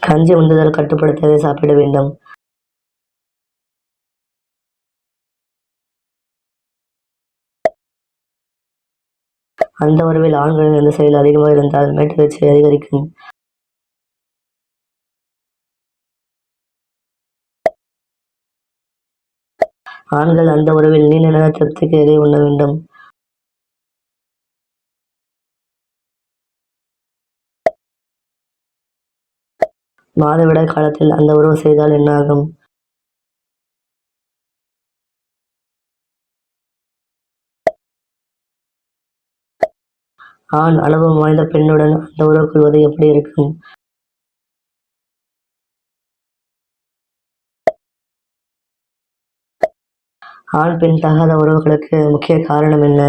கஞ்சி உந்துதல் கட்டுப்படுத்தவே சாப்பிட வேண்டும். அந்த உறவில் ஆண்களின் இந்த செயல் அதிகமாக இருந்தால் மேற்பயிற்சி அதிகரிக்கும். ஆண்கள் அந்த உறவில் நீண்ட நேர திருப்திக்கு எதை உண்ண வேண்டும்? மாதவிடாய் காலத்தில் அந்த உறவு செய்தால் என்ன ஆகும்? ஆண் அனுபவம் வாய்ந்த பெண்ணுடன் அந்த உறவு கொள்வது எப்படி இருக்கும்? ஆண் பெண் தகாத உறவுகளுக்கு முக்கிய காரணம் என்ன?